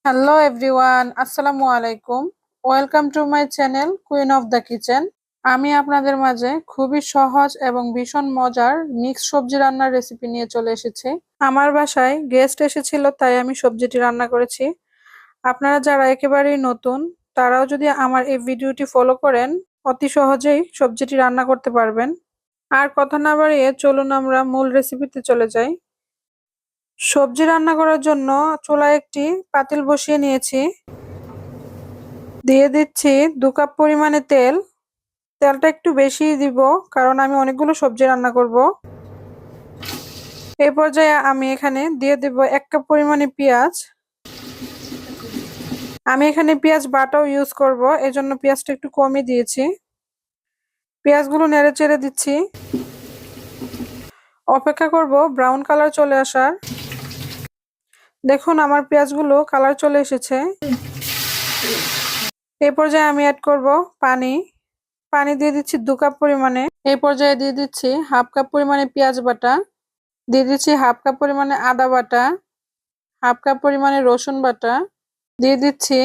Hello everyone, আসসালামু আলাইকুম। Welcome to my channel queen of the kitchen. আমি আপনাদের মাঝে খুবই সহজ এবং ভীষণ মজার মিক্স সবজি রান্নার রেসিপি নিয়ে চলে এসেছি। আমার বাসায় গেস্ট এসেছিল, তাই আমি সবজিটি রান্না করেছি। আপনারা যারা একেবারেই নতুন, তারাও যদি আমার এই ভিডিওটি ফলো করেন, অতি সহজেই সবজিটি রান্না করতে পারবেন। আর কথা না বাড়িয়ে চলুন আমরা মূল রেসিপিতে চলে যাই। সবজি রান্না করার জন্য চুলায় একটি পাতিল বসিয়ে নিয়েছি। দিয়ে দিচ্ছি 2 কাপ পরিমাণে তেল। তেলটা একটু বেশি দিব, কারণ আমি অনেকগুলো সবজি রান্না করব। এই পর্যায়ে আমি এখানে দিয়ে দেব 1 কাপ পরিমাণে পেঁয়াজ। আমি এখানে পেঁয়াজ বাটাও ইউজ করব, এজন্য পেঁয়াজটা একটু কমই দিয়েছি। পেঁয়াজগুলো নেড়ে চেড়ে দিচ্ছি। অপেক্ষা করব ব্রাউন কালার চলে আসার। দেখুন আমার পেঁয়াজগুলো কালার চলে এসেছে। এই পর্যায়ে আমি অ্যাড করব পানি। পানি দিয়ে দিচ্ছি 2 কাপ পরিমাণে। এই পর্যায়ে দিয়ে দিচ্ছি 1/2 কাপ পরিমাণে পেঁয়াজ বাটা। দিয়ে দিচ্ছি 1/2 কাপ পরিমাণে আদা বাটা, 1/2 কাপ পরিমাণে রসুন বাটা। দিয়ে দিচ্ছি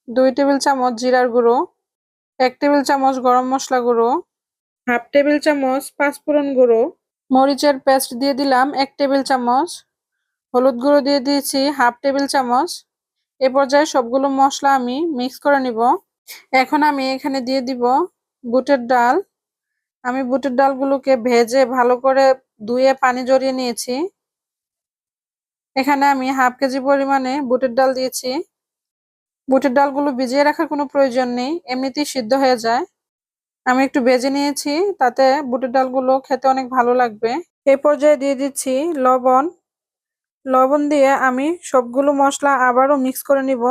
2 টেবিল চামচ জিরার গুঁড়ো, 1 টেবিল চামচ গরম মশলা গুঁড়ো, 1/2 টেবিল চামচ পাঁচফোড়ন গুঁড়ো, মরিচের পেস্ট দিয়ে দিলাম 1 টেবিল চামচ, হলুদ গুঁড়ো দিয়ে দিয়েছি 1/2 টেবিল চামচ। এ পর্যায়ে সবগুলো মশলা আমি মিক্স করে নিব। এখন আমি এখানে দিয়ে দিব বুটের ডাল। আমি বুটের ডালগুলোকে ভেজে ভালো করে ধুয়ে পানি ঝরিয়ে নিয়েছি। এখানে আমি 1/2 কেজি পরিমাণে বুটের ডাল দিয়েছি। বুটের ডালগুলো ভিজিয়ে রাখার কোনো প্রয়োজন নেই, এমনিতেই সিদ্ধ হয়ে যায়। আমি একটু ভেজে নিয়েছি, তাতে বুটের ডালগুলো খেতে অনেক ভালো লাগবে। এই পর্যায়ে দিয়ে দিচ্ছি লবণ। লবণ দিয়ে আমি সবগুলো মশলা আবারও মিক্স করে নিব।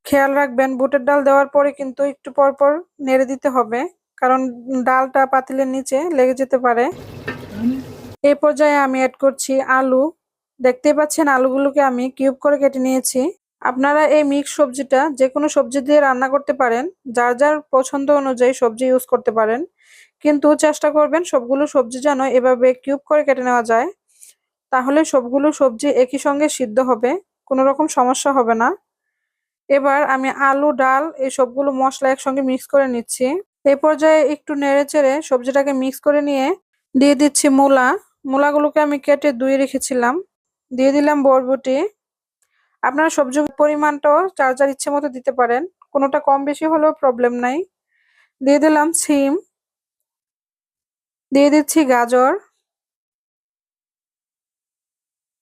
খেয়াল রাখবেন বুটের ডাল দেওয়ার পরে কিন্তু একটু পর পর নেড়ে দিতে হবে, কারণ ডালটা পাতিলের নিচে লেগে যেতে পারে। এই পর্যায়ে আমি অ্যাড করছি আলু। দেখতেই পাচ্ছেন আলুগুলোকে আমি কিউব করে কেটে নিয়েছি। আপনারা এই মিক্স সবজিটা যে কোনো সবজি দিয়ে রান্না করতে পারেন, যার যার পছন্দ অনুযায়ী সবজি ইউজ করতে পারেন, কিন্তু চেষ্টা করবেন সবগুলো সবজি যেন এভাবে কিউব করে কেটে নেওয়া যায়। তাহলে সবগুলো সবজি একই সঙ্গে সিদ্ধ হবে, কোনো রকম সমস্যা হবে না। এবার আমি আলু, ডাল এই সবগুলো মশলা একসঙ্গে মিক্স করে নিচ্ছি। এই পর্যায়ে একটু নেড়ে চেড়ে সবজিটাকে মিক্স করে নিয়ে দিয়ে দিচ্ছি মূলা। মূলাগুলোকে আমি কেটে ধুয়ে রেখেছিলাম। দিয়ে দিলাম বরবটি। আপনারা সবজির পরিমাণটাও যার যার ইচ্ছে মতো দিতে পারেন, কোনোটা কম বেশি হলেও প্রবলেম নাই। দিয়ে দিলাম সিম। দিয়ে দিচ্ছি গাজর।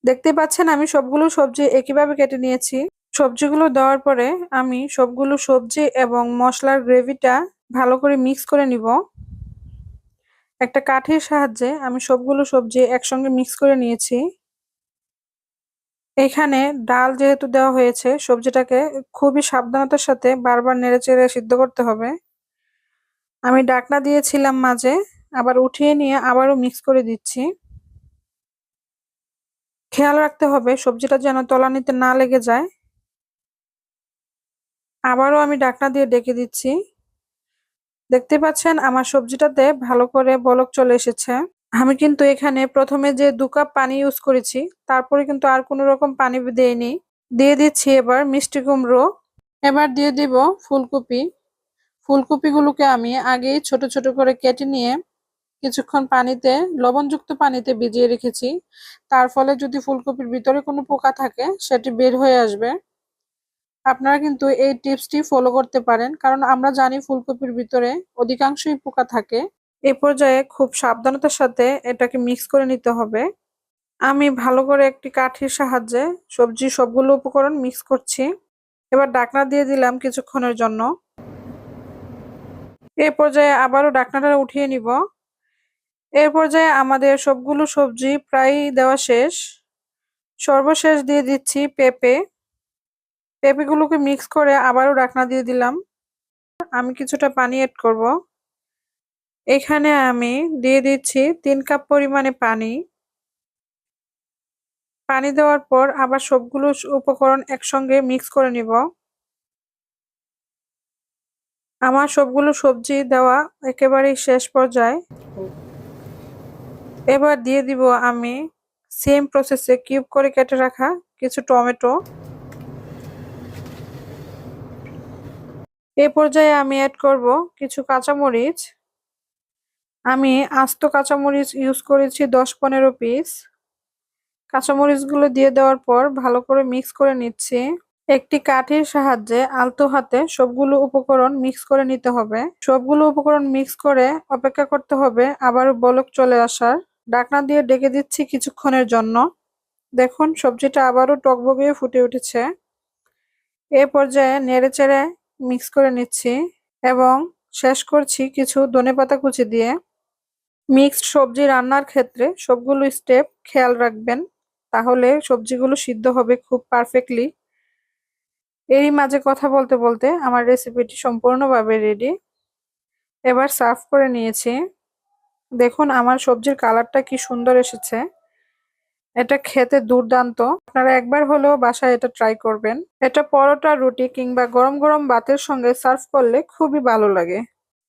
দেখতে পাচ্ছেন আমি সবগুলো সবজি একইভাবে কেটে নিয়েছি। সবজিগুলো দেওয়ার পরে আমি সবগুলো সবজি এবং মশলার গ্রেভিটা ভালো করে মিক্স করে নিব। একটা কাঠির সাহায্যে আমি সবগুলো সবজি একসঙ্গে মিক্স করে নিয়েছি। এখানে ডাল যেহেতু দেওয়া হয়েছে, সবজিটাকে খুবই সাবধানতার সাথে বারবার নেড়েচেড়ে সিদ্ধ করতে হবে। আমি ঢাকনা দিয়েছিলাম মাঝে, আবার উঠিয়ে নিয়ে আবারও মিক্স করে দিচ্ছি। খেয়াল রাখতে হবে সবজিটা যেন তলানিতে না লেগে যায়। আবারও আমি ঢাকনা দিয়ে ঢেকে দিচ্ছি। দেখতে পাচ্ছেন আমার সবজিটাতে ভালো করে বলক চলে এসেছে। আমি কিন্তু এখানে প্রথমে যে 2 কাপ পানি ইউজ করেছি, তারপরে কিন্তু আর কোনো রকম পানি দেইনি। দিয়ে দিচ্ছি এবার মিষ্টি কুমড়ো। এবার দিয়ে দিব ফুলকপি। ফুলকপিগুলোকে আমি আগেই ছোট ছোট করে কেটে নিয়ে কিছুক্ষণ পানিতে, লবণযুক্ত পানিতে ভিজিয়ে রেখেছি। তার ফলে যদি ফুলকপির ভিতরে কোনো পোকা থাকে সেটি বের হয়ে আসবে। আপনারা কিন্তু এই টিপসটি ফলো করতে পারেন, কারণ আমরা জানি ফুলকপির ভিতরে অধিকাংশই পোকা থাকে। এই পর্যায়ে খুব সাবধানতার সাথে এটাকে মিক্স করে নিতে হবে। আমি ভালো করে একটি কাঠির সাহায্যে সবজি সবগুলো উপকরণ মিক্স করছি। এবার ঢাকনা দিয়ে দিলাম কিছুক্ষণের জন্য। এই পর্যায়ে আবারও ঢাকনাটা উঠিয়ে নিব। এর পর্যায়ে আমাদের সবগুলো সবজি প্রায় দেওয়া শেষ। সর্বশেষ দিয়ে দিচ্ছি পেঁপে। পেঁপেগুলোকে মিক্স করে আবারও ঢাকনা দিয়ে দিলাম। আমি কিছুটা পানি অ্যাড করব। এখানে আমি দিয়ে দিচ্ছি 3 কাপ পরিমাণে পানি। পানি দেওয়ার পর আবার সবগুলো উপকরণ একসঙ্গে মিক্স করে নিব। আমার সবগুলো সবজি দেওয়া একেবারেই শেষ পর্যায়ে। এবার দিয়ে দিব আমি সেম প্রসেসে কিউব করে কেটে রাখা কিছু টমেটো। এই পর্যায়ে আমি অ্যাড করব কিছু কাঁচামরিচ। আমি আস্ত কাঁচামরিচ ইউজ করেছি 10-15 পিস। কাঁচামরিচগুলো দিয়ে দেওয়ার পর ভালো করে মিক্স করে নিচ্ছি। একটি কাঠির সাহায্যে আলতো হাতে সবগুলো উপকরণ মিক্স করে নিতে হবে। সবগুলো উপকরণ মিক্স করে অপেক্ষা করতে হবে আবারও বলক চলে আসার। ঢাকনা দিয়ে ঢেকে দিচ্ছি কিছুক্ষণের জন্য। দেখুন সবজিটা আবারও টকবগিয়ে ফুটে উঠেছে। এ পর্যায়ে নেড়েচেড়ে মিক্স করে নিচ্ছি এবং শেষ করছি কিছু ধনেপাতা কুচি দিয়ে। মিক্সড সবজি রান্নার ক্ষেত্রে সবগুলো স্টেপ খেয়াল রাখবেন, তাহলে সবজিগুলো সিদ্ধ হবে খুব পারফেক্টলি। এরই মাঝে কথা বলতে বলতে আমার রেসিপিটি সম্পূর্ণভাবে রেডি। এবার সার্ভ করে নিয়েছি। দেখুন আমার সবজির কালারটা কি সুন্দর এসেছে। এটা খেতে দুর্দান্ত। আপনারা একবার হলেও বাসায় এটা ট্রাই করবেন। এটা পরোটা, রুটি কিংবা গরম গরম ভাতের সঙ্গে সার্ভ করলে খুবই ভালো লাগে।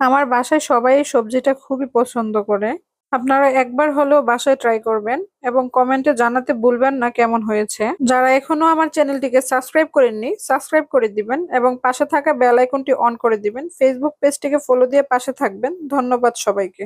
আমার বাসায় সবাই এই সবজিটা খুবই পছন্দ করে। আপনারা একবার হলেও বাসায় ট্রাই করবেন এবং কমেন্টে জানাতে ভুলবেন না কেমন হয়েছে। যারা এখনো আমার চ্যানেলটিকে সাবস্ক্রাইব করেননি, সাবস্ক্রাইব করে দিবেন এবং পাশে থাকা বেল আইকনটি অন করে দিবেন। ফেসবুক পেজটিকে ফলো দিয়ে পাশে থাকবেন। ধন্যবাদ সবাইকে।